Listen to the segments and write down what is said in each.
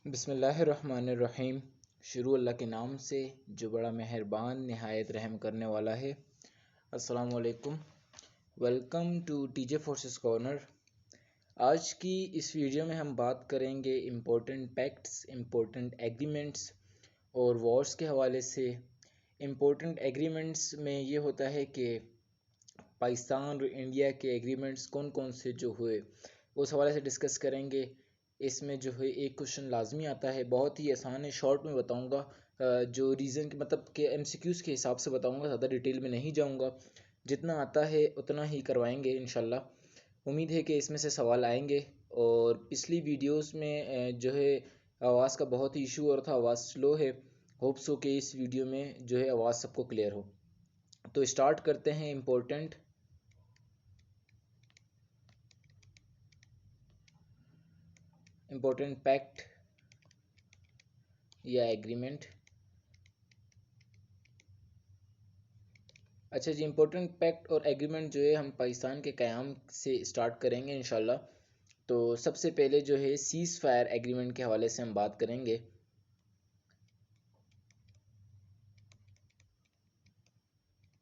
बिस्मिल्लाहिर्रहमानिर्रहीम। शुरू अल्लाह के नाम से जो बड़ा मेहरबान नहायत रहम करने वाला है। अस्सलामु अलैकुम, welcome to TJ forces corner. आज की इस वीडियो में हम बात करेंगे इम्पोर्टेंट पैक्ट्स, इम्पोर्टेंट एग्रीमेंट्स और वॉर्स के हवाले से। इम्पोर्टेंट एग्रीमेंट्स में ये होता है कि पाकिस्तान और इंडिया के एग्रीमेंट्स कौन कौन से जो हुए उस हवाले से डिस्कस करेंगे। इसमें जो है एक क्वेश्चन लाजमी आता है, बहुत ही आसान है, शॉर्ट में बताऊंगा, जो रीज़न के मतलब के एमसीक्यूज़ के हिसाब से बताऊंगा, ज़्यादा डिटेल में नहीं जाऊंगा। जितना आता है उतना ही करवाएंगे इंशाल्लाह। उम्मीद है कि इसमें से सवाल आएंगे। और पिछली वीडियोस में जो है आवाज़ का बहुत ही इशू हो रहा था, आवाज़ स्लो है। होप्स हो कि इस वीडियो में जो है आवाज़ सबको क्लियर हो। तो स्टार्ट करते हैं। इम्पोर्टेंट पैक्ट या एग्रीमेंट। अच्छा जी, इम्पोर्टेंट पैक्ट और एग्रीमेंट जो है हम पाकिस्तान के क़याम से स्टार्ट करेंगे इंशाल्लाह। तो सबसे पहले जो है सीज़ फायर एग्रीमेंट के हवाले से हम बात करेंगे।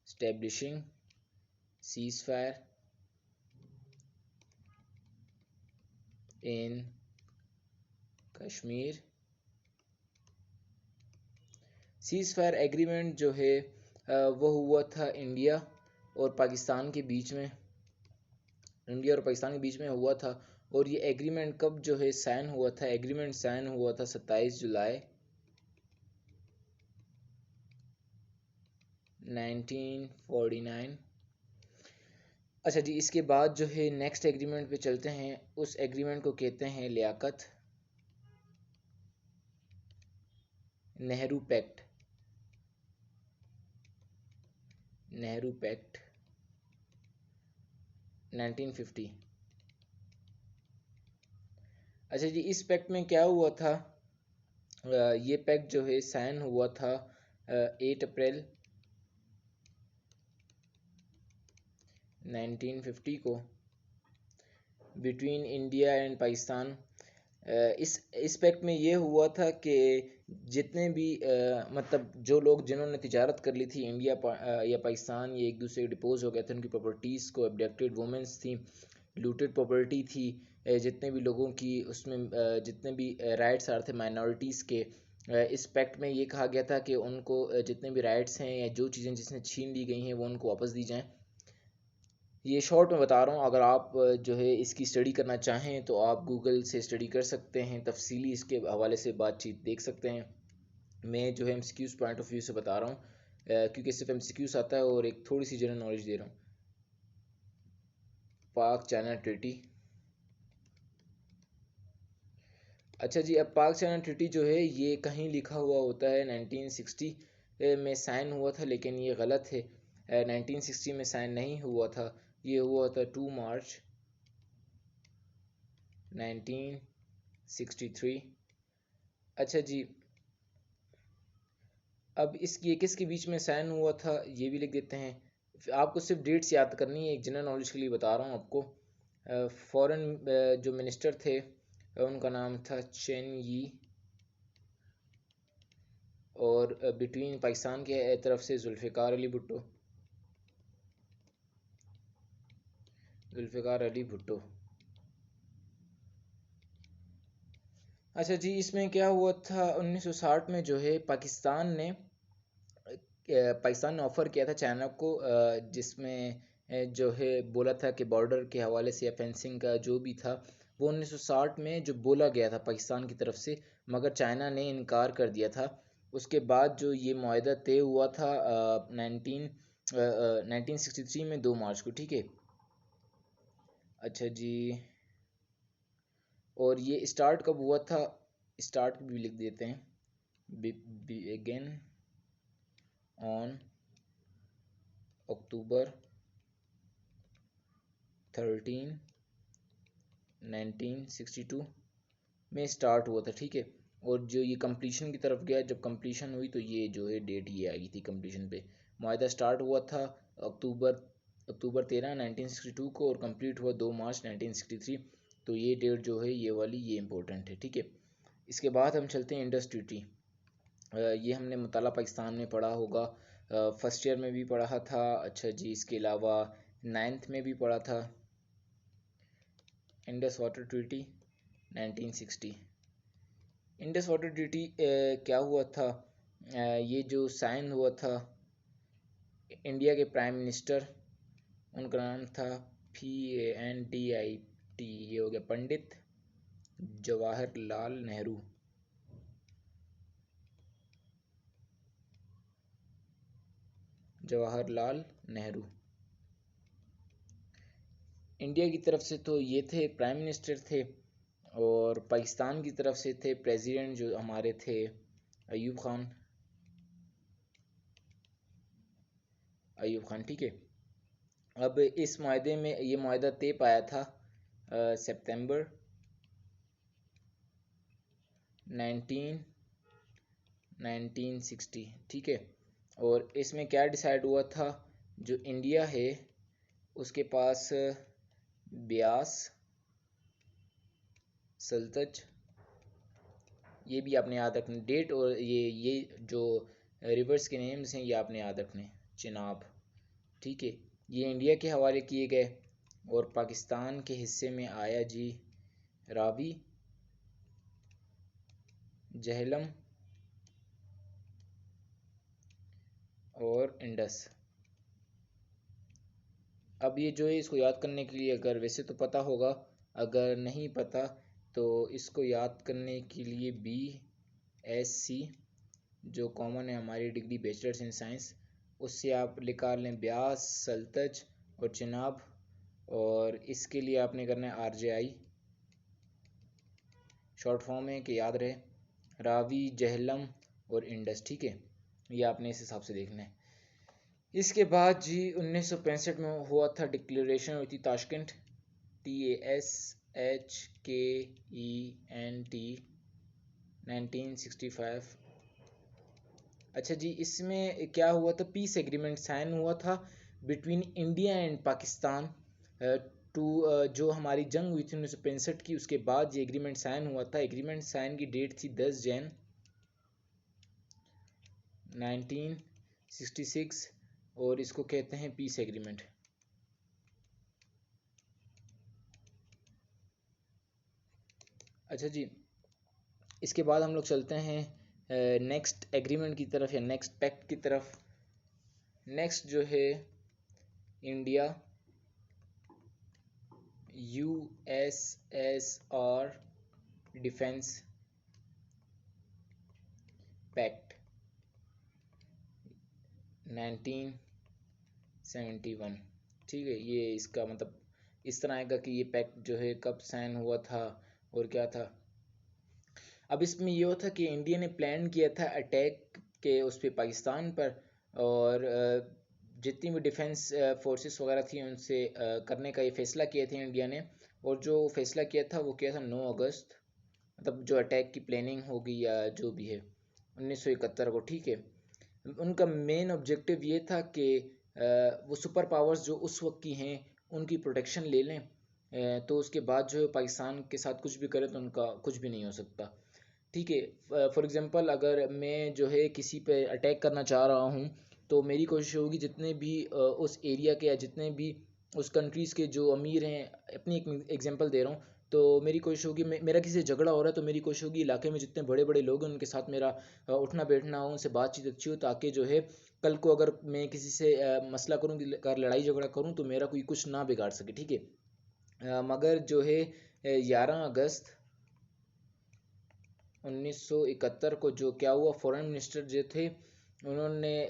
Establishing seize fire in Kashmir. Seize fire agreement जो है वो हुआ था इंडिया और पाकिस्तान के बीच में, हुआ था। और ये एग्रीमेंट कब जो है साइन हुआ था? एग्रीमेंट साइन हुआ था 27 जुलाई 1949। अच्छा जी, इसके बाद जो है नेक्स्ट एग्रीमेंट पे चलते हैं। उस एग्रीमेंट को कहते हैं लियाकत नेहरू पैक्ट। नेहरू पैक्ट 1950। अच्छा जी, इस पैक्ट में क्या हुआ था? ये पैक्ट जो है साइन हुआ था 8 अप्रैल 1950 को बिटवीन इंडिया एंड पाकिस्तान। इस पैक्ट में ये हुआ था कि जितने भी मतलब जो लोग जिन्होंने तिजारत कर ली थी इंडिया या पाकिस्तान, ये एक दूसरे के डिपोज हो गए थे, उनकी प्रॉपर्टीज़ को, अबडक्टेड वुमेंस थी, लूटेड प्रॉपर्टी थी, जितने भी लोगों की उसमें जितने भी राइट्स आ रहे थे माइनॉरिटीज़ के, इस पैक्ट में ये कहा गया था कि उनको जितने भी राइट्स हैं या जो चीज़ें जिसने छीन ली गई हैं वो उनको वापस दी जाएँ। ये शॉर्ट में बता रहा हूँ। अगर आप जो है इसकी स्टडी करना चाहें तो आप गूगल से स्टडी कर सकते हैं, तफसीली इसके हवाले से बातचीत देख सकते हैं। मैं जो है एमसीक्यूज़ पॉइंट ऑफ व्यू से बता रहा हूँ, क्योंकि सिर्फ एमसीक्यूज़ आता है और एक थोड़ी सी जनरल नॉलेज दे रहा हूँ। पाक चाइना ट्रीटी। अच्छा जी, अब पाक चाइना ट्रीटी जो है ये कहीं लिखा हुआ होता है 1960 में साइन हुआ था, लेकिन ये गलत है। 1960 में साइन नहीं हुआ था, ये हुआ था 2 मार्च 1963। अच्छा जी, अब ये किसके बीच में साइन हुआ था ये भी लिख देते हैं। आपको सिर्फ डेट्स याद करनी है, एक जनरल नॉलेज के लिए बता रहा हूँ आपको। फॉरेन जो मिनिस्टर थे उनका नाम था चेन यी, और बिटवीन पाकिस्तान के तरफ से जुल्फ़िकार अली भुट्टो। अच्छा जी, इसमें क्या हुआ था? 1960 में जो है पाकिस्तान ने ऑफ़र किया था चाइना को, जिसमें जो है बोला था कि बॉर्डर के हवाले से या फेंसिंग का जो भी था वो 1960 में जो बोला गया था पाकिस्तान की तरफ से, मगर चाइना ने इनकार कर दिया था। उसके बाद जो ये मुआहदा तय हुआ था 1963 में 2 मार्च को, ठीक है। अच्छा जी, और ये स्टार्ट कब हुआ था? स्टार्ट भी लिख देते हैं। बिगिन ऑन अक्टूबर 13 1962 में स्टार्ट हुआ था, ठीक है। और जो ये कंप्लीशन की तरफ गया, जब कंप्लीशन हुई तो ये जो है डेट ये आई थी कंप्लीशन पे। मुआहदा स्टार्ट हुआ था अक्टूबर अक्टूबर 13 1962 को और कंप्लीट हुआ 2 मार्च 1963। तो ये डेट जो है ये वाली ये इंपॉर्टेंट है, ठीक है। इसके बाद हम चलते हैं इंडस ट्रीटी। ये हमने मुताला पाकिस्तान में पढ़ा होगा, फर्स्ट ईयर में भी पढ़ा था। अच्छा जी, इसके अलावा 9th में भी पढ़ा था। Indus water treaty 1960। Indus water treaty क्या हुआ था, ये जो साइन हुआ था, इंडिया के प्राइम मिनिस्टर, उनका नाम था PANDIT, ये हो गया पंडित जवाहरलाल नेहरू। जवाहरलाल नेहरू इंडिया की तरफ से तो ये थे, प्राइम मिनिस्टर थे, और पाकिस्तान की तरफ से थे प्रेसिडेंट जो हमारे थे अयूब खान। ठीक है। अब इस माहदे में, ये माहदा तय पाया था सितंबर 1960, ठीक है। और इसमें क्या डिसाइड हुआ था, जो इंडिया है उसके पास ब्यास, सल्तज, ये भी आपने याद रखना डेट, और ये जो रिवर्स के नेम्स हैं ये आपने याद रखने, चिनाब, ठीक है। ये इंडिया के हवाले किए गए, और पाकिस्तान के हिस्से में आया जी रावी, जहलम और इंडस। अब ये जो है इसको याद करने के लिए, अगर वैसे तो पता होगा, अगर नहीं पता तो इसको याद करने के लिए BSc जो कॉमन है हमारी डिग्री बैचलर्स इन साइंस, उससे आप निकाल लें ब्यास, सल्तज और चिनाब, और इसके लिए आपने करना है RJI, शॉर्ट फॉर्म है कि याद रहे, रावी, जहलम और इंडस, ठीक है। ये आपने इस हिसाब से देखना है। इसके बाद जी 1965 में हुआ था डिक्लेरेशन हुई थी ताशकंद, TASHKENT 1965। अच्छा जी, इसमें क्या हुआ था, पीस एग्रीमेंट साइन हुआ था between India and Pakistan too, जो हमारी जंग हुई थी 1965 की, उसके बाद ये एग्रीमेंट साइन हुआ था। एग्रीमेंट साइन की डेट थी 10 जन 1966, और इसको कहते हैं पीस एग्रीमेंट। अच्छा जी, इसके बाद हम लोग चलते हैं नेक्स्ट एग्रीमेंट की तरफ या नेक्स्ट पैक्ट की तरफ। नेक्स्ट जो है इंडिया USSR डिफेंस पैक्ट 1971, ठीक है। ये इसका मतलब इस तरह आएगा कि ये पैक्ट जो है कब साइन हुआ था और क्या था। अब इसमें ये होता कि इंडिया ने प्लान किया था अटैक के उस पर पाकिस्तान पर, और जितनी भी डिफेंस फोर्सेस वगैरह थी उनसे करने का ये फैसला किया था इंडिया ने। और जो फैसला किया था वो किया था 9 अगस्त, मतलब जो अटैक की प्लानिंग होगी या जो भी है 1971 को, ठीक है। उनका मेन ऑब्जेक्टिव ये था कि वो सुपर पावर्स जो उस वक्त की हैं उनकी प्रोटेक्शन ले लें, तो उसके बाद जो है पाकिस्तान के साथ कुछ भी करें तो उनका कुछ भी नहीं हो सकता, ठीक है। फॉर एग्जांपल अगर मैं जो है किसी पे अटैक करना चाह रहा हूँ, तो मेरी कोशिश होगी जितने भी उस एरिया के या जितने भी उस कंट्रीज़ के जो अमीर हैं, अपनी एक एग्जांपल दे रहा हूँ, तो मेरी कोशिश होगी, मेरा किसी से झगड़ा हो रहा है तो मेरी कोशिश होगी इलाके में जितने बड़े बड़े लोग हैं उनके साथ मेरा उठना बैठना हो, उनसे बातचीत अच्छी हो, ताकि जो है कल को अगर मैं किसी से मसला करूँ, अगर लड़ाई झगड़ा करूँ तो मेरा कोई कुछ ना बिगाड़ सके, ठीक है। मगर जो है 11 अगस्त 1971 को जो क्या हुआ, फॉरेन मिनिस्टर जो थे उन्होंने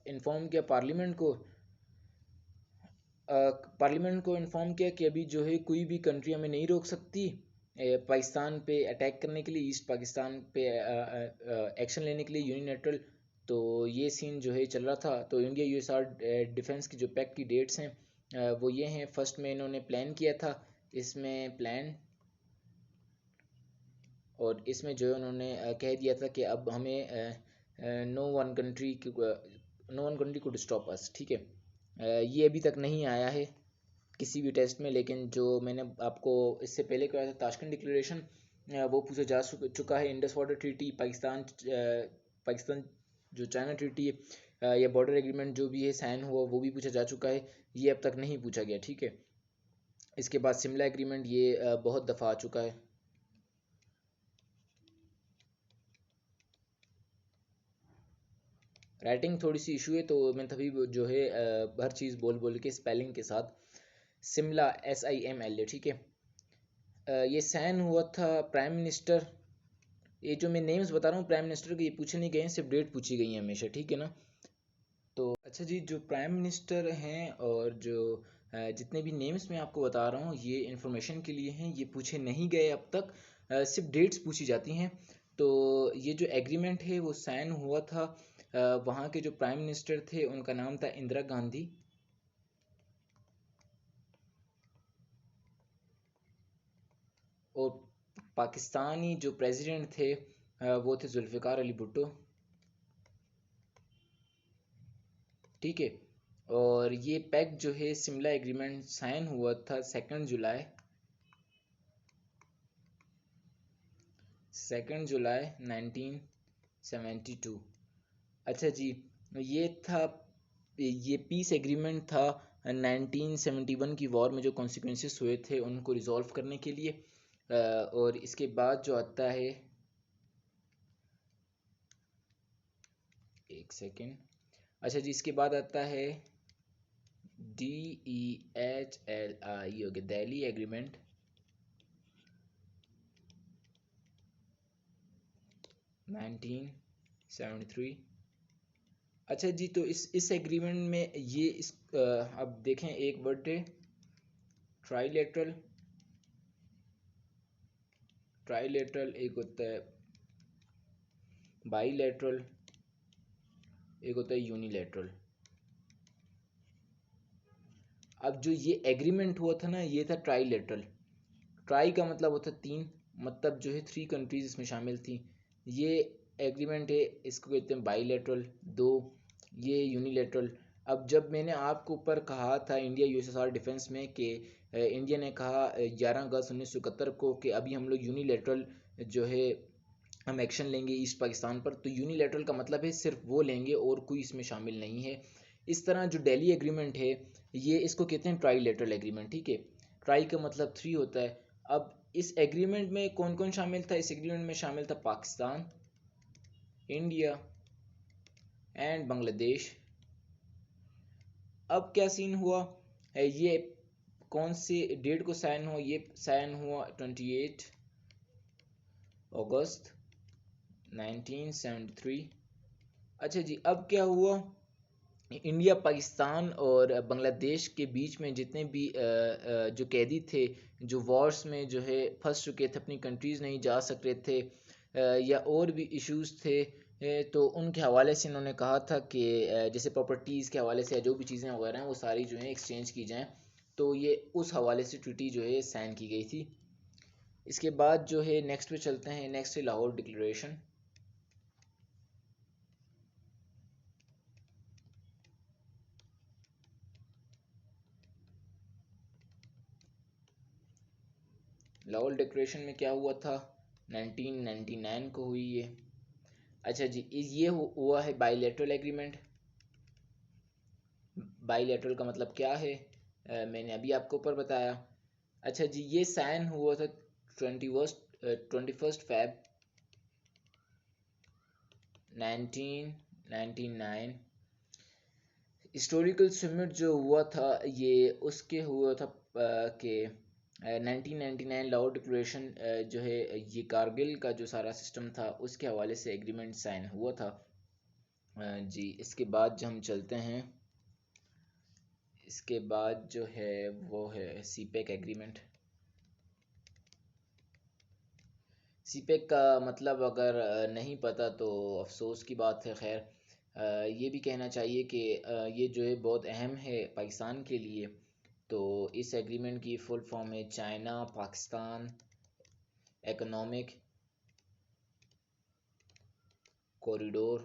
इन्फॉर्म किया पार्लियामेंट को इन्फॉर्म किया कि अभी जो है कोई भी कंट्री हमें नहीं रोक सकती पाकिस्तान पे अटैक करने के लिए, ईस्ट पाकिस्तान पे एक्शन लेने के लिए यूनिलैटरल। तो ये सीन जो है चल रहा था। तो इंडिया USSR डिफेंस की जो पैक्ट की डेट्स हैं वो ये हैं। फर्स्ट में इन्होंने प्लान किया था, इसमें प्लान, और इसमें जो है उन्होंने कह दिया था कि अब हमें no one country could stop us, ठीक है। ये अभी तक नहीं आया है किसी भी टेस्ट में, लेकिन जो मैंने आपको इससे पहले कराया था ताशकंद डिक्लेरेशन, वो पूछा जा चुका है। इंडस वाटर ट्रीटी, पाकिस्तान जो चाइना ट्रीटी या बॉर्डर एग्रीमेंट जो भी है साइन हुआ, वो भी पूछा जा चुका है। ये अब तक नहीं पूछा गया, ठीक है। इसके बाद शिमला एग्रीमेंट, ये बहुत दफ़ा आ चुका है। राइटिंग थोड़ी सी इशू है, तो मैं तभी जो है हर चीज़ बोल बोल के स्पेलिंग के साथ। शिमला SIMLA, ठीक है। ये साइन हुआ था प्राइम मिनिस्टर, ये जो मैं नेम्स बता रहा हूँ प्राइम मिनिस्टर के, ये पूछे नहीं गए हैं, सिर्फ डेट पूछी गई है हमेशा, ठीक है ना। तो अच्छा जी, जो प्राइम मिनिस्टर हैं और जो जितने भी नेम्स मैं आपको बता रहा हूँ, ये इन्फॉर्मेशन के लिए हैं, ये पूछे नहीं गए अब तक, सिर्फ डेट्स पूछी जाती हैं। तो ये जो एग्रीमेंट है वो साइन हुआ था, वहाँ के जो प्राइम मिनिस्टर थे उनका नाम था इंदिरा गांधी, और पाकिस्तानी जो प्रेसिडेंट थे वो थे जुल्फ़िकार अली भुट्टो, ठीक है। और ये पैक्ट जो है शिमला एग्रीमेंट साइन हुआ था 2 जुलाई 1972। अच्छा जी, ये था, ये पीस एग्रीमेंट था 1971 की वॉर में जो कॉन्सिक्वेंसेस हुए थे उनको रिजॉल्व करने के लिए। और इसके बाद जो आता है, एक सेकेंड, अच्छा जी, इसके बाद आता है DEHLI, हो गया दिल्ली एग्रीमेंट 1973। अच्छा जी, तो इस एग्रीमेंट में ये अब देखें, एक वर्ड है ट्राइलेटरल, ट्राइलेटरल एक होता है बाईलेटरल, एक होता है यूनिलेटरल। अब जो ये एग्रीमेंट हुआ था ना, ये था ट्राइलेटरल। ट्राई का मतलब होता है 3, मतलब जो है 3 कंट्रीज इसमें शामिल थी। ये एग्रीमेंट है, इसको कहते हैं बाईलेटरल 2, ये यूनिलेटरल। अब जब मैंने आपको ऊपर कहा था इंडिया USSR डिफेंस में कि इंडिया ने कहा 11 अगस्त 1971 को कि अभी हम लोग यूनिलेटरल जो है हम एक्शन लेंगे ईस्ट पाकिस्तान पर, तो यूनिलेटरल का मतलब है सिर्फ वो लेंगे और कोई इसमें शामिल नहीं है। इस तरह जो दिल्ली एग्रीमेंट है, ये इसको कहते हैं ट्राईलेटरल एग्रीमेंट, ठीक है। ट्राई का मतलब 3 होता है। अब इस एग्रीमेंट में कौन कौन शामिल था? इस एग्रीमेंट में शामिल था पाकिस्तान, इंडिया एंड बांग्लादेश। अब क्या सीन हुआ है, ये कौन सी डेट को साइन हुआ? ये साइन हुआ 28 अगस्त 1973। अच्छा जी, अब क्या हुआ, इंडिया, पाकिस्तान और बांग्लादेश के बीच में जितने भी जो कैदी थे, जो वॉर्स में जो है फंस चुके थे, अपनी कंट्रीज़ नहीं जा सक रहे थे, या और भी इश्यूज थे, तो उनके हवाले से इन्होंने कहा था कि जैसे प्रॉपर्टीज़ के हवाले से या जो भी चीज़ें वगैरह हैं वो सारी जो है एक्सचेंज की जाएँ। तो ये उस हवाले से ट्रीटी जो है साइन की गई थी। इसके बाद जो है नेक्स्ट पे चलते हैं, नेक्स्ट है लाहौर डिक्लेरेशन। लाहौर डिक्लेरेशन में क्या हुआ था? 1999 को हुई ये। अच्छा जी, ये हुआ है बाईलेटरल एग्रीमेंट। बाईलेटरल का मतलब क्या है? मैंने अभी आपको ऊपर बताया। अच्छा जी, ये साइन हुआ था 21 फेब 1999। हिस्टोरिकल समिट जो हुआ था ये उसके हुआ था कि 1999 लाहौर डिक्लेरेशन जो है ये कारगिल का जो सारा सिस्टम था उसके हवाले से एग्रीमेंट साइन हुआ था। जी, इसके बाद जो हम चलते हैं, इसके बाद जो है वो है सीपेक एग्रीमेंट। सीपेक का मतलब अगर नहीं पता तो अफसोस की बात है। खैर, ये भी कहना चाहिए कि ये जो है बहुत अहम है पाकिस्तान के लिए। तो इस एग्रीमेंट की फुल फॉर्म है चाइना पाकिस्तान इकोनॉमिक कॉरिडोर।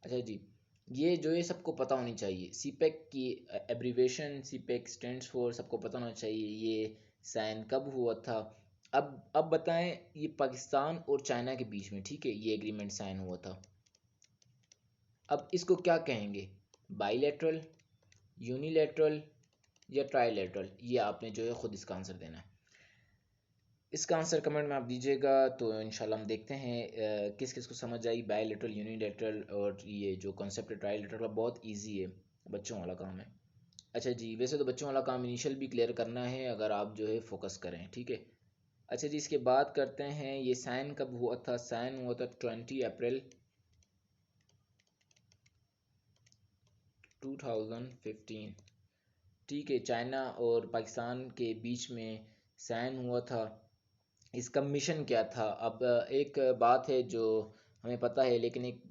अच्छा जी, ये जो है सबको पता होनी चाहिए, सीपेक की एब्रीवेशन सीपेक स्टैंड्स फॉर, सबको पता होना चाहिए ये साइन कब हुआ था अब बताएं, ये पाकिस्तान और चाइना के बीच में, ठीक है, ये एग्रीमेंट साइन हुआ था। अब इसको क्या कहेंगे, बाईलेटरल, यूनिलेटरल या ट्राईलेटरल, ये आपने जो है खुद इसका आंसर देना है। इसका आंसर कमेंट में आप दीजिएगा, तो इंशाल्लाह हम देखते हैं किस किस को समझ आई बाईलेटरल, यूनिलेटरल और ये जो कॉन्सेप्ट है ट्राईलेटरल का। बहुत इजी है, बच्चों वाला काम है। अच्छा जी, वैसे तो बच्चों वाला काम इनिशियल भी क्लियर करना है अगर आप जो है फोकस करें, ठीक है। अच्छा जी, इसके बाद करते हैं, ये साइन कब हुआ था? साइन हुआ था 20 अप्रैल 2015, ठीक है। चाइना और पाकिस्तान के बीच में साइन हुआ था। इसका मिशन क्या था? अब एक बात है जो हमें पता है, लेकिन एक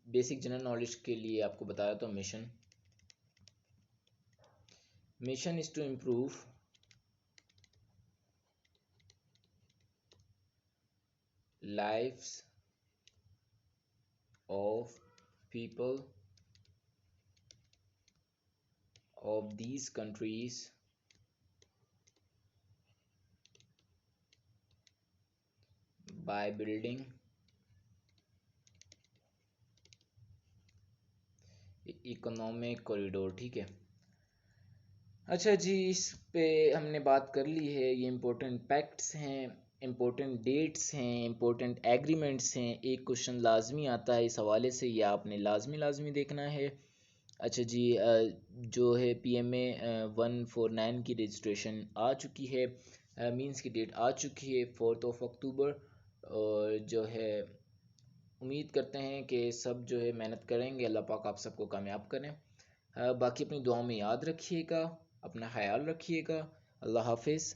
बेसिक जनरल नॉलेज के लिए आपको बताया तो mission is to improve lives of people of these countries by building economic corridor, ठीक है। अच्छा जी, इस पे हमने बात कर ली है। ये इम्पोर्टेंट फैक्ट्स हैं, इम्पोर्टेंट डेट्स हैं, इम्पोर्टेंट एग्रीमेंट्स हैं। एक क्वेश्चन लाजमी आता है इस हवाले से, ये आपने लाजमी देखना है। अच्छा जी, जो है PMA 149 की रजिस्ट्रेशन आ चुकी है, मींस की डेट आ चुकी है 4 अक्टूबर। और जो है उम्मीद करते हैं कि सब जो है मेहनत करेंगे, अल्लाह पाक आप सबको कामयाब करें। बाकी अपनी दुआओं में याद रखिएगा, अपना ख्याल रखिएगा। अल्लाह हाफिज़।